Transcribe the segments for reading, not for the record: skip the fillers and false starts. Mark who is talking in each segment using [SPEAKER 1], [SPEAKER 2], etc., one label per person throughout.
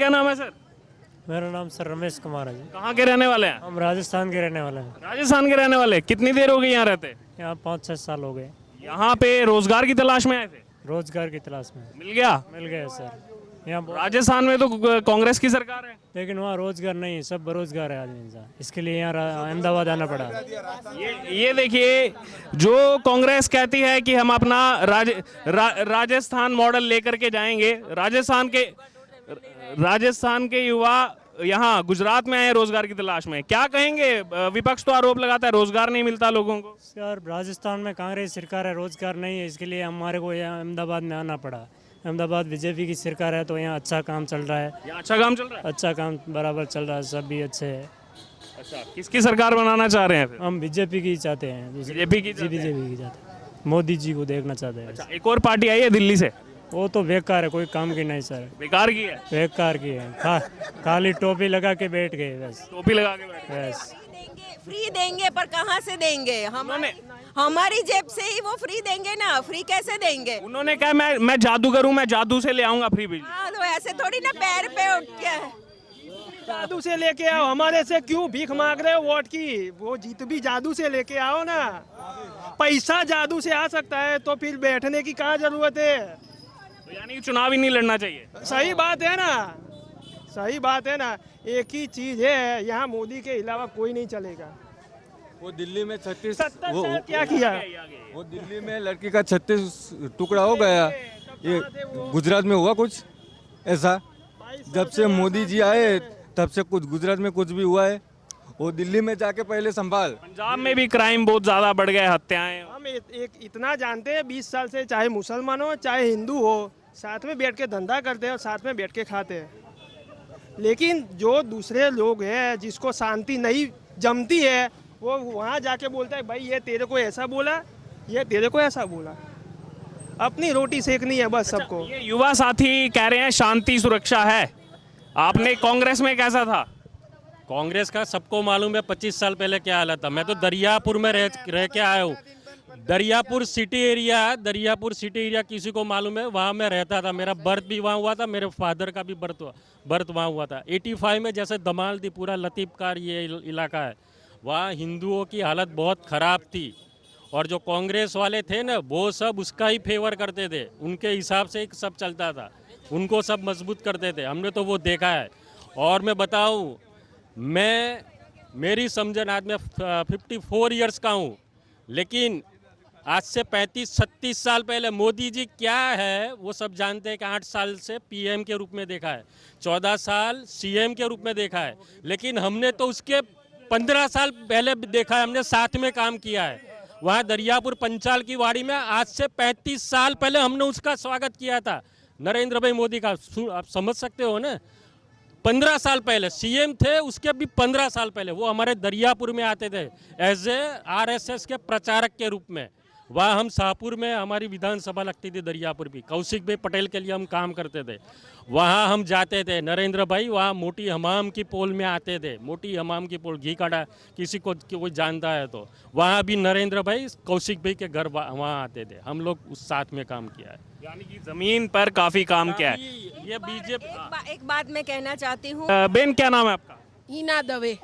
[SPEAKER 1] क्या नाम है सर?
[SPEAKER 2] मेरा नाम सर रमेश कुमार है जी।
[SPEAKER 1] कहाँ के रहने वाले हैं?
[SPEAKER 2] हम राजस्थान के रहने वाले हैं।
[SPEAKER 1] राजस्थान के रहने वाले। कितनी देर हो गई यहाँ रहते?
[SPEAKER 2] यहाँ 5-6 साल हो गए।
[SPEAKER 1] यहाँ पे रोजगार की तलाश में आए थे?
[SPEAKER 2] रोजगार की तलाश में
[SPEAKER 1] मिल गया?
[SPEAKER 2] मिल गए सर। यहाँ
[SPEAKER 1] राजस्थान में तो कांग्रेस की सरकार है।
[SPEAKER 2] लेकिन वहाँ रोजगार नहीं है, सब बेरोजगार है आदमी इंसान। इसके लिए यहाँ अहमदाबाद आना पड़ा।
[SPEAKER 1] ये देखिए, जो कांग्रेस कहती है कि हम अपना राजस्थान मॉडल लेकर के जाएंगे। राजस्थान के युवा यहाँ गुजरात में आए रोजगार की तलाश में। क्या कहेंगे? विपक्ष तो आरोप लगाता है रोजगार नहीं मिलता लोगों को।
[SPEAKER 2] सर राजस्थान में कांग्रेस सरकार है, रोजगार नहीं है, इसके लिए हमारे को यहाँ अहमदाबाद में आना पड़ा। अहमदाबाद बीजेपी की सरकार है तो यहाँ अच्छा काम चल रहा है।
[SPEAKER 1] यहाँ अच्छा काम चल रहा है?
[SPEAKER 2] अच्छा काम बराबर चल रहा है, सब भी अच्छे है।
[SPEAKER 1] अच्छा, किसकी सरकार बनाना चाह रहे हैं फिर?
[SPEAKER 2] हम बीजेपी की चाहते हैं।
[SPEAKER 1] बीजेपी की चाहते हैं?
[SPEAKER 2] बीजेपी की चाहते हैं, मोदी जी को देखना चाहते हैं।
[SPEAKER 1] अच्छा, एक और पार्टी आई है दिल्ली से।
[SPEAKER 2] वो तो बेकार है, कोई काम की नहीं सर।
[SPEAKER 1] बेकार की है?
[SPEAKER 2] बेकार की है, खाली टोपी लगा के बैठ गए बस।
[SPEAKER 1] टोपी लगा के बैठे।
[SPEAKER 2] बस
[SPEAKER 3] फ्री देंगे पर कहाँ से देंगे? हमारी जेब से ही वो फ्री देंगे ना, फ्री कैसे देंगे?
[SPEAKER 1] उन्होंने कहा मैं जादूगर हूँ, मैं जादू से ले आऊंगा फ्री बिजली।
[SPEAKER 3] हाँ, तो ऐसे थोड़ी ना पैर पे उठ के।
[SPEAKER 4] जादू से लेके आओ, हमारे से क्यों भीख मांग रहे हो वोट की? वो जीत भी जादू से लेके आओ ना। पैसा जादू से आ सकता है तो फिर बैठने की क्या जरूरत है?
[SPEAKER 1] तो यानी चुनाव ही नहीं लड़ना चाहिए।
[SPEAKER 4] सही बात है ना, सही बात है ना। एक ही चीज है, यहाँ मोदी के अलावा कोई नहीं चलेगा।
[SPEAKER 5] वो दिल्ली में 36
[SPEAKER 4] 70 साल क्या किया?
[SPEAKER 5] वो दिल्ली में लड़की का 36 टुकड़ा हो गया। ये गुजरात में हुआ कुछ ऐसा? जब से मोदी जी आए तब से कुछ गुजरात में कुछ भी हुआ है? वो दिल्ली में जाके पहले संभाल।
[SPEAKER 1] पंजाब में भी क्राइम बहुत ज्यादा बढ़ गए, हत्याएं।
[SPEAKER 4] हम एक इतना जानते हैं, 20 साल से चाहे मुसलमान हो चाहे हिंदू हो, साथ में बैठ के धंधा करते हैं और साथ में बैठ के खाते हैं। लेकिन जो दूसरे लोग हैं जिसको शांति नहीं जमती है, वो वहाँ जाके बोलता है भाई ये तेरे को ऐसा बोला, ये तेरे को ऐसा बोला। अपनी रोटी सेकनी है बस सबको।
[SPEAKER 1] ये युवा साथी कह रहे हैं शांति सुरक्षा है। आपने कांग्रेस में कैसा था?
[SPEAKER 6] कांग्रेस का सबको मालूम है 25 साल पहले क्या हालत था। मैं तो दरियापुर में रह के आया हूँ। दरियापुर सिटी एरिया किसी को मालूम है? वहाँ मैं रहता था, मेरा बर्थ भी वहाँ हुआ था, मेरे फादर का भी बर्थ वहाँ हुआ था। 85 में जैसे धमाल थी, पूरा लतीफ़कार ये इलाका है, वहाँ हिंदुओं की हालत बहुत ख़राब थी। और जो कांग्रेस वाले थे ना, वो सब उसका ही फेवर करते थे, उनके हिसाब से सब चलता था, उनको सब मजबूत करते थे। हमने तो वो देखा है। और मैं बताऊँ, मेरी समझन आज मैं 54 ईयर्स का हूँ, लेकिन आज से 35-36 साल पहले मोदी जी क्या है वो सब जानते हैं कि 8 साल से पीएम के रूप में देखा है, 14 साल सीएम के रूप में देखा है, लेकिन हमने तो उसके 15 साल पहले देखा है, हमने साथ में काम किया है। वहाँ दरियापुर पंचाल की वाड़ी में आज से 35 साल पहले हमने उसका स्वागत किया था, नरेंद्र भाई मोदी का। आप समझ सकते हो ना, 15 साल पहले सीएम थे, उसके भी 15 साल पहले वो हमारे दरियापुर में आते थे एज ए आरएसएस के प्रचारक के रूप में। वहाँ हम शाहपुर में हमारी विधानसभा लगती थी दरियापुर भी, कौशिक भाई पटेल के लिए हम काम करते थे। वहाँ हम जाते थे, नरेंद्र भाई वहाँ मोटी हमाम की पोल में आते थे, मोटी हमाम की पोल, घी काटा किसी को कोई जानता है तो, वहाँ भी नरेंद्र भाई कौशिक भाई के घर वहाँ आते थे, हम लोग उस साथ में काम किया है।
[SPEAKER 1] यानी कि जमीन पर काफी काम किया है।
[SPEAKER 6] ये बीजेपी।
[SPEAKER 3] एक बात मैं कहना चाहती हूँ।
[SPEAKER 1] बेन क्या नाम है आपका?
[SPEAKER 7] हीना दवे।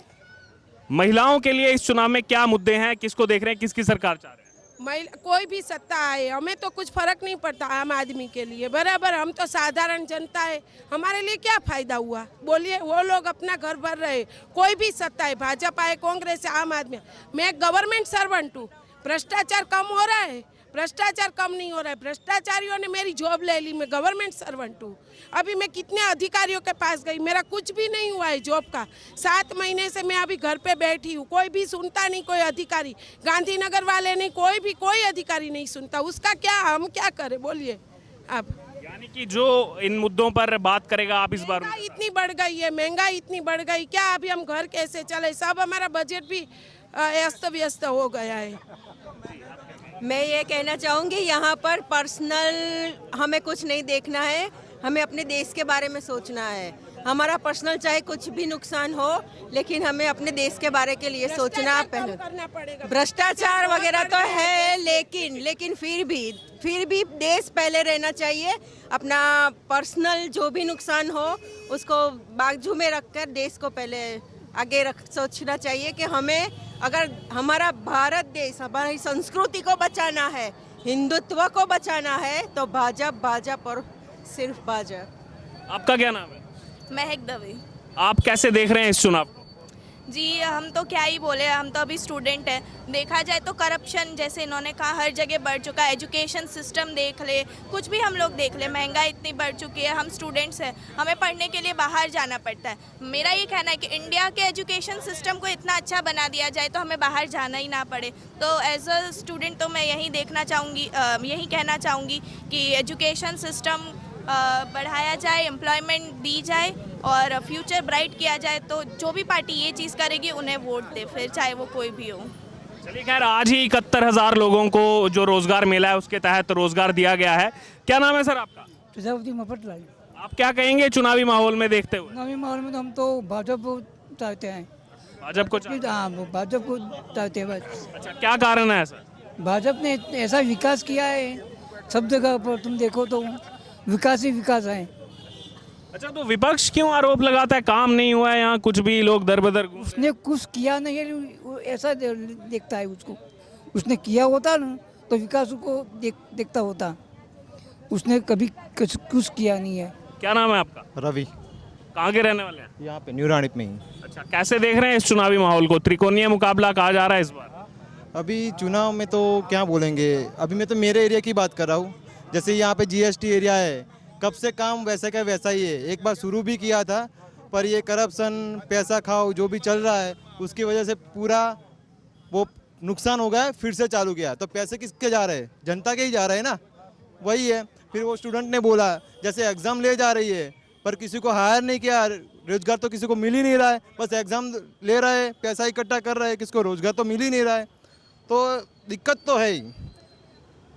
[SPEAKER 1] महिलाओं के लिए इस चुनाव में क्या मुद्दे हैं, किसको देख रहे हैं, किसकी सरकार चाह रहे हैं?
[SPEAKER 7] कोई भी सत्ता आए, हमें तो कुछ फर्क नहीं पड़ता आम आदमी के लिए, बराबर। हम तो साधारण जनता है, हमारे लिए क्या फायदा हुआ बोलिए? वो लोग अपना घर भर रहे, कोई भी सत्ता है, भाजपा है, कांग्रेस है, आम आदमी। मैं गवर्नमेंट सर्वेंट हूँ। भ्रष्टाचार कम हो रहा है? भ्रष्टाचार कम नहीं हो रहा है। भ्रष्टाचारियों ने मेरी जॉब ले ली, मैं गवर्नमेंट सर्वेंट हूँ। अभी मैं कितने अधिकारियों के पास गई, मेरा कुछ भी नहीं हुआ है जॉब का। 7 महीने से मैं अभी घर पे बैठी हूँ, कोई भी सुनता नहीं, कोई अधिकारी, गांधीनगर वाले नहीं, कोई अधिकारी नहीं सुनता। उसका क्या, हम क्या करें बोलिए आप?
[SPEAKER 1] यानी कि जो इन मुद्दों पर बात करेगा आप इस बार।
[SPEAKER 7] महंगाई इतनी बढ़ गई है, महंगाई इतनी बढ़ गई, क्या अभी हम घर कैसे चले? सब हमारा बजट भी अस्त व्यस्त हो गया है।
[SPEAKER 3] मैं ये कहना चाहूँगी, यहाँ पर पर्सनल हमें कुछ नहीं देखना है, हमें अपने देश के बारे में सोचना है। हमारा पर्सनल चाहे कुछ भी नुकसान हो, लेकिन हमें अपने देश के बारे के लिए सोचना पहले।
[SPEAKER 7] करना पड़ेगा।
[SPEAKER 3] भ्रष्टाचार वगैरह तो है, लेकिन फिर भी देश पहले रहना चाहिए। अपना पर्सनल जो भी नुकसान हो उसको बाजू में रखकर देश को पहले आगे सोचना चाहिए कि हमें अगर हमारा भारत देश, हमारी संस्कृति को बचाना है, हिंदुत्व को बचाना है, तो भाजपा और सिर्फ भाजपा।
[SPEAKER 1] आपका क्या नाम है?
[SPEAKER 8] महक दवे।
[SPEAKER 1] आप कैसे देख रहे हैं इस चुनाव को?
[SPEAKER 8] जी हम तो क्या ही बोले, हम तो अभी स्टूडेंट हैं। देखा जाए तो करप्शन जैसे इन्होंने कहा हर जगह बढ़ चुका है। एजुकेशन सिस्टम देख ले, कुछ भी हम लोग देख ले, महंगाई इतनी बढ़ चुकी है। हम स्टूडेंट्स हैं, हमें पढ़ने के लिए बाहर जाना पड़ता है। मेरा ये कहना है कि इंडिया के एजुकेशन सिस्टम को इतना अच्छा बना दिया जाए तो हमें बाहर जाना ही ना पड़े। तो एज अ स्टूडेंट तो मैं यही देखना चाहूँगी, यही कहना चाहूँगी कि एजुकेशन सिस्टम बढ़ाया जाए, एम्प्लॉयमेंट दी जाए और फ्यूचर ब्राइट किया जाए। तो जो भी पार्टी ये चीज़ करेगी उन्हें वोट दे, फिर चाहे वो कोई भी हो।
[SPEAKER 1] चलिए, खैर आज ही 71,000 लोगों को जो रोजगार मिला है उसके तहत रोजगार दिया गया है। क्या नाम है सर आपका?
[SPEAKER 9] प्रजापति मफतलाल।
[SPEAKER 1] आप क्या कहेंगे चुनावी माहौल में देखते हुए?
[SPEAKER 9] चुनावी माहौल में तो हम तो भाजपा चाहते हैं।
[SPEAKER 1] भाजपा को चाहते हैं?
[SPEAKER 9] हाँ, वो भाजपा को चाहते हैं बस।
[SPEAKER 1] अच्छा, क्या कारण है सर?
[SPEAKER 9] भाजपा ने ऐसा विकास किया है सब जगह पर, तुम देखो तो विकास ही विकास है।
[SPEAKER 1] अच्छा, तो विपक्ष क्यों आरोप लगाता है काम नहीं हुआ है, यहाँ कुछ भी लोग दर बदर
[SPEAKER 9] उसने कुछ किया नहीं है, वो ऐसा देखता है उसको। उसने किया होता ना तो विकास को देखता होता। उसने कभी कुछ किया नहीं है।
[SPEAKER 1] क्या नाम है आपका?
[SPEAKER 10] रवि।
[SPEAKER 1] कहाँ के रहने वाले हैं?
[SPEAKER 10] यहाँ पे न्यू रानीप में ही।
[SPEAKER 1] अच्छा, कैसे देख रहे हैं इस चुनावी माहौल को? त्रिकोणीय मुकाबला कहा जा रहा है इस बार।
[SPEAKER 10] अभी चुनाव में तो क्या बोलेंगे, अभी मैं तो मेरे एरिया की बात कर रहा हूँ। जैसे यहाँ पे GST एरिया है, कब से काम वैसे का वैसा ही है। एक बार शुरू भी किया था, पर ये करप्शन, पैसा खाओ जो भी चल रहा है उसकी वजह से पूरा वो नुकसान हो गया है। फिर से चालू किया तो पैसे किसके जा रहे हैं? जनता के ही जा रहे हैं ना। वही है। फिर वो स्टूडेंट ने बोला जैसे एग्ज़ाम ले जा रही है पर किसी को हायर नहीं किया, रोजगार तो किसी को मिल ही नहीं रहा है। बस एग्ज़ाम ले रहा है, पैसा इकट्ठा कर रहा है, किसी को रोजगार तो मिल ही नहीं रहा है। तो दिक्कत तो है ही,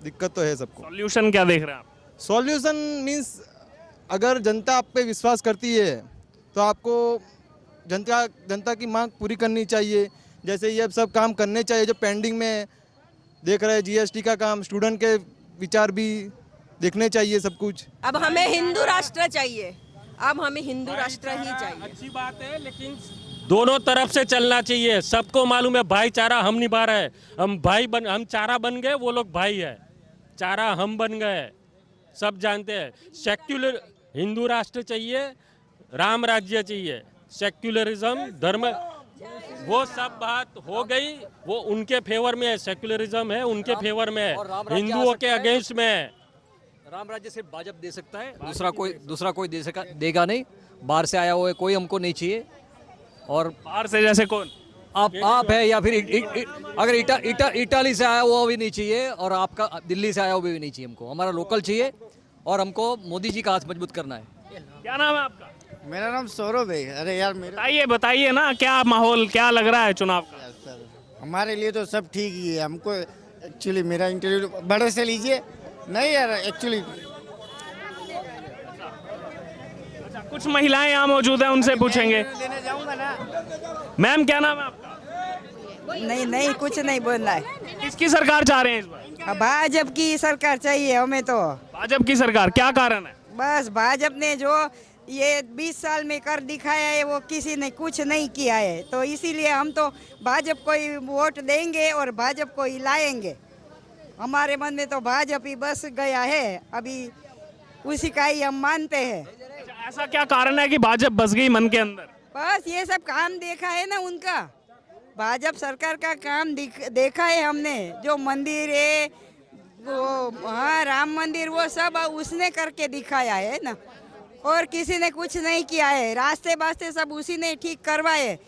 [SPEAKER 10] दिक्कत तो है सबको।
[SPEAKER 1] सॉल्यूशन क्या देख रहे हैं आप?
[SPEAKER 10] सॉल्यूशन मीन्स अगर जनता आप पे विश्वास करती है तो आपको जनता की मांग पूरी करनी चाहिए। जैसे ये सब काम करने चाहिए जो पेंडिंग में देख रहे हैं। GST का काम, स्टूडेंट के विचार भी देखने चाहिए सब कुछ।
[SPEAKER 3] अब हमें हिंदू राष्ट्र चाहिए, अब हमें हिंदू राष्ट्र ही चाहिए।
[SPEAKER 6] अच्छी बात है, लेकिन दोनों तरफ से चलना चाहिए। सबको मालूम है भाईचारा हम निभा रहे हैं। हम चारा बन गए, वो लोग भाई है। चारा हम बन गए, सब जानते हैं। सेक्युलर हिंदू राष्ट्र चाहिए, राम राज्य चाहिए। सेक्युलरिज्म धर्म वो सब बात हो गई, वो उनके फेवर में है। सेक्युलरिज्म है उनके फेवर में है, हिंदुओं के अगेंस्ट में है।
[SPEAKER 11] राम राज्य सिर्फ भाजपा दे सकता है, दूसरा कोई देगा नहीं। बाहर से आया हुआ है कोई हमको नहीं चाहिए। और
[SPEAKER 1] बाहर से जैसे कौन?
[SPEAKER 11] आप है या फिर अगर इटाली से आया हुआ भी नहीं चाहिए, और आपका दिल्ली से आया हुआ भी नहीं चाहिए। हमको हमारा लोकल चाहिए और हमको मोदी जी का हाथ मजबूत करना है।
[SPEAKER 1] क्या नाम है आपका?
[SPEAKER 12] मेरा नाम सौरभ है। अरे यार
[SPEAKER 1] बताइए ना, क्या माहौल क्या लग रहा है चुनाव का?
[SPEAKER 12] सर हमारे लिए तो सब ठीक ही है। हमको एक्चुअली मेरा इंटरव्यू बड़े से लीजिए। नहीं यार एक्चुअली
[SPEAKER 1] कुछ महिलाएं यहाँ मौजूद हैं, उनसे पूछेंगे।
[SPEAKER 12] देने जाऊंगा ना।
[SPEAKER 1] मैम क्या नाम है आपका?
[SPEAKER 13] नहीं कुछ नहीं बोलना है।
[SPEAKER 1] किसकी सरकार चाह रहे हैं इस बार?
[SPEAKER 13] भाजपा की सरकार चाहिए हमें तो।
[SPEAKER 1] भाजपा की सरकार, क्या कारण है?
[SPEAKER 13] बस भाजपा ने जो ये 20 साल में कर दिखाया है वो किसी ने कुछ नहीं किया है, तो इसीलिए हम तो भाजपा को ही वोट देंगे और भाजपा को ही लाएंगे। हमारे मन में तो भाजपा ही बस गया है, अभी उसी का ही हम मानते हैं।
[SPEAKER 1] ऐसा क्या कारण है कि भाजपा बस गई मन के अंदर?
[SPEAKER 13] बस ये सब काम देखा है ना उनका, भाजपा सरकार का काम देखा है हमने। जो मंदिर है वो, हाँ राम मंदिर, वो सब उसने करके दिखाया है ना, और किसी ने कुछ नहीं किया है। रास्ते बास्ते सब उसी ने ठीक करवाए,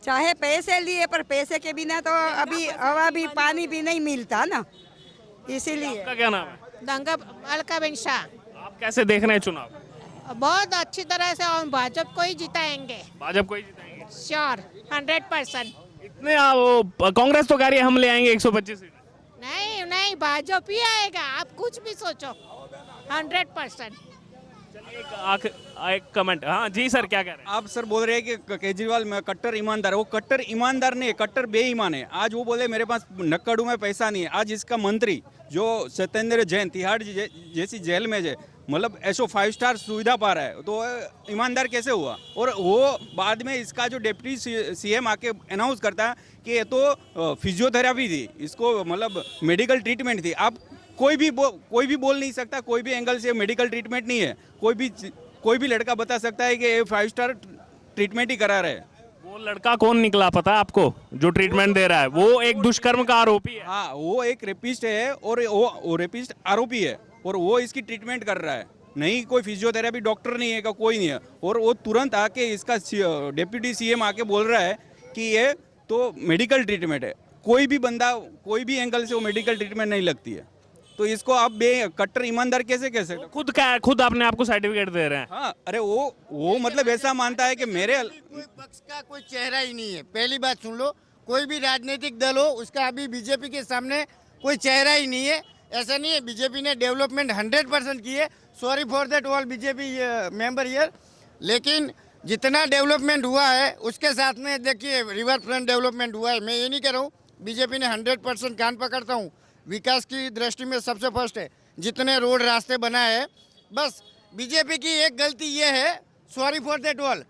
[SPEAKER 13] चाहे पैसे लिए, पर पैसे के बिना तो अभी हवा भी पानी भी नहीं मिलता ना, इसीलिए।
[SPEAKER 1] आपका क्या नाम है?
[SPEAKER 7] दंगा अलका बेन शाह।
[SPEAKER 1] आप कैसे देख रहे हैं चुनाव?
[SPEAKER 7] बहुत अच्छी तरह से हम भाजपा को ही जिताएंगे।
[SPEAKER 1] भाजपा को ही जिताएंगे?
[SPEAKER 7] श्योर 100%।
[SPEAKER 1] इतने वो कांग्रेस तो कह रही है हम ले आएंगे 125 सीट।
[SPEAKER 7] नहीं भाजपा ही आएगा, आप कुछ भी सोचो। 100%।
[SPEAKER 1] एक कमेंट। हाँ जी सर, क्या कह रहे हैं?
[SPEAKER 14] आप सर बोल रहे हैं कि केजरीवाल में कट्टर ईमानदार है। वो कट्टर ईमानदार नहीं है, कट्टर बेईमान है। आज वो बोले मेरे पास नक्कड़ू में पैसा नहीं है। आज इसका मंत्री जो सत्येंद्र जैन तिहाड़ जैसी जेल में है, मतलब ऐसो 5 स्टार सुविधा पा रहा है, तो ईमानदार कैसे हुआ? और वो बाद में इसका जो डिप्टी सीएम आके अनाउंस करता है कि ये तो फिजियोथेरापी थी, इसको मतलब मेडिकल ट्रीटमेंट थी। आप कोई भी बोल नहीं सकता, कोई भी एंगल से मेडिकल ट्रीटमेंट नहीं है। कोई भी लड़का बता सकता है कि ये 5 स्टार ट्रीटमेंट ही करा रहे हैं।
[SPEAKER 1] वो लड़का कौन निकला पता है आपको जो ट्रीटमेंट दे रहा है? वो एक दुष्कर्म का आरोपी है।
[SPEAKER 14] हाँ, वो एक रेपिस्ट है और वो रेपिस्ट आरोपी है और वो इसकी ट्रीटमेंट कर रहा है। नहीं कोई फिजियोथेरेपी डॉक्टर नहीं है का, कोई नहीं है। और वो तुरंत आके इसका डिप्टी सीएम आके बोल रहा है कि ये तो मेडिकल ट्रीटमेंट है। कोई भी बंदा कोई भी एंगल से वो मेडिकल ट्रीटमेंट नहीं लगती है, तो इसको आप कट्टर ईमानदार कैसे कह सकते?
[SPEAKER 1] खुद अपने आप को सर्टिफिकेट दे रहे हैं।
[SPEAKER 14] हाँ, अरे वो मतलब ऐसा मानता है कि मेरे
[SPEAKER 12] कोई पक्ष का कोई चेहरा ही नहीं है। पहली बात सुन लो, कोई भी राजनीतिक दल हो उसका अभी बीजेपी के सामने कोई चेहरा ही नहीं है। ऐसा नहीं है, बीजेपी ने डेवलपमेंट 100% की है। Sorry for that all BJP member here. लेकिन जितना डेवलपमेंट हुआ है उसके साथ में देखिए रिवर फ्रंट डेवलपमेंट हुआ है। मैं ये नहीं कह रहा हूँ बीजेपी ने 100% कान पकड़ता हूँ, विकास की दृष्टि में सबसे फर्स्ट है। जितने रोड रास्ते बनाए हैं, बस बीजेपी की एक गलती ये है, सॉरी फॉर दैट ऑल,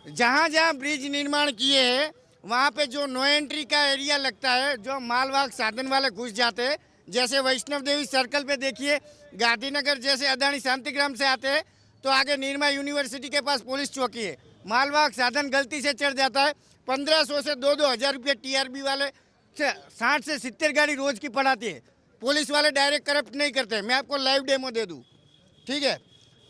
[SPEAKER 12] जहाँ जहाँ ब्रिज निर्माण किए हैं वहाँ पे जो नो एंट्री का एरिया लगता है, जो मालवाहक साधन वाले घुस जाते हैं, जैसे वैष्णव देवी सर्कल पे देखिए, गांधीनगर जैसे अदानी शांतिग्राम से आते हैं तो आगे निर्मा यूनिवर्सिटी के पास पुलिस चौकी है। मालवाहक साधन गलती से चढ़ जाता है, 1500 से 2-2 हज़ार रुपये टीआरबी वाले 60 से 70 गाड़ी रोज की पड़ाती है। पुलिस वाले डायरेक्ट करप्ट नहीं करते। मैं आपको लाइव डेमो दे दूं, ठीक है?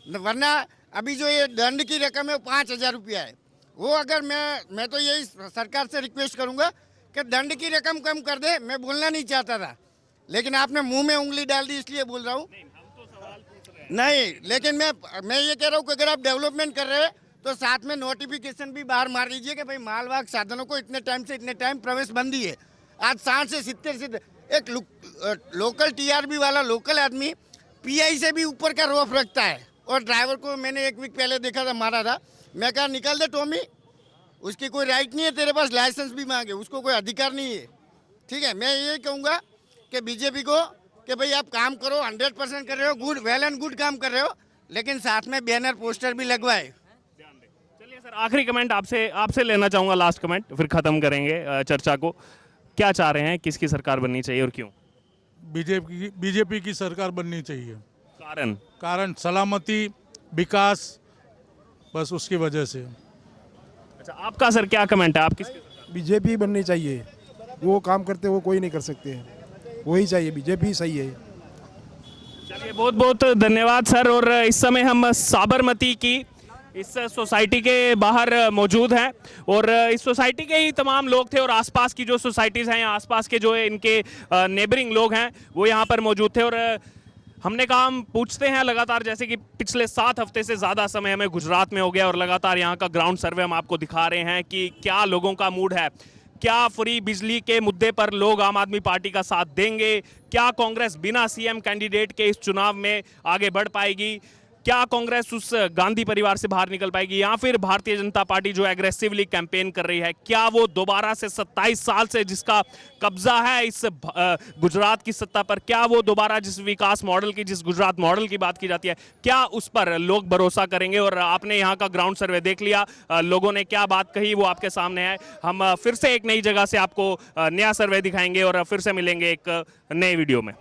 [SPEAKER 12] वरना अभी जो ये दंड की रकम है वो 5,000 रुपया है। वो अगर मैं तो यही सरकार से रिक्वेस्ट करूंगा कि दंड की रकम कम कर दे। मैं बोलना नहीं चाहता था, लेकिन आपने मुंह में उंगली डाल दी इसलिए बोल रहा हूँ। नहीं, लेकिन मैं ये कह रहा हूँ कि अगर आप डेवलपमेंट कर रहे हैं तो साथ में नोटिफिकेशन भी बाहर मार लीजिए कि भाई मालवाहक साधनों को इतने टाइम से इतने टाइम प्रवेश बंदी है। आज 60 से 70 से एक लोकल टीआरबी वाला लोकल आदमी पीआई से भी ऊपर का रोफ रखता है। और ड्राइवर को मैंने 1 वीक पहले देखा था, मारा था। मैं कहा निकल दे टॉमी, उसकी कोई राइट नहीं है तेरे पास लाइसेंस भी मांगे, उसको कोई अधिकार नहीं है, ठीक है? मैं ये कहूँगा कि बीजेपी को कि भाई आप काम करो, 100% कर रहे हो, गुड वेल एंड गुड काम कर रहे हो, लेकिन साथ में बैनर पोस्टर भी लगवाए।
[SPEAKER 1] चलिए सर, आखिरी कमेंट आपसे लेना चाहूँगा, लास्ट कमेंट, फिर ख़त्म करेंगे चर्चा को। क्या चाह रहे हैं, किसकी सरकार बननी चाहिए और क्यों?
[SPEAKER 15] बीजेपी की सरकार बननी चाहिए।
[SPEAKER 1] कारण
[SPEAKER 15] सलामती, विकास, बस उसकी वजह से।
[SPEAKER 1] अच्छा, आपका सर क्या कमेंट है? आप किसके?
[SPEAKER 16] बीजेपी बननी चाहिए। वो काम करते वो कोई नहीं कर सकते, वही चाहिए, बीजेपी सही है।
[SPEAKER 1] चलिए, बहुत बहुत धन्यवाद सर। और इस समय हम साबरमती की इस सोसाइटी के बाहर मौजूद हैं और इस सोसाइटी के ही तमाम लोग थे और आसपास की जो सोसाइटीज़ हैं, आसपास के जो इनके नेबरिंग लोग हैं वो यहाँ पर मौजूद थे। और हमने कहा हम पूछते हैं लगातार, जैसे कि पिछले 7 हफ्ते से ज़्यादा समय हमें गुजरात में हो गया और लगातार यहाँ का ग्राउंड सर्वे हम आपको दिखा रहे हैं कि क्या लोगों का मूड है। क्या फ्री बिजली के मुद्दे पर लोग आम आदमी पार्टी का साथ देंगे? क्या कांग्रेस बिना सीएम कैंडिडेट के इस चुनाव में आगे बढ़ पाएगी? क्या कांग्रेस उस गांधी परिवार से बाहर निकल पाएगी, या फिर भारतीय जनता पार्टी जो एग्रेसिवली कैंपेन कर रही है, क्या वो दोबारा से 27 साल से जिसका कब्जा है इस गुजरात की सत्ता पर, क्या वो दोबारा जिस विकास मॉडल की, जिस गुजरात मॉडल की बात की जाती है, क्या उस पर लोग भरोसा करेंगे? और आपने यहाँ का ग्राउंड सर्वे देख लिया, लोगों ने क्या बात कही वो आपके सामने है। हम फिर से एक नई जगह से आपको नया सर्वे दिखाएंगे और फिर से मिलेंगे एक नए वीडियो में।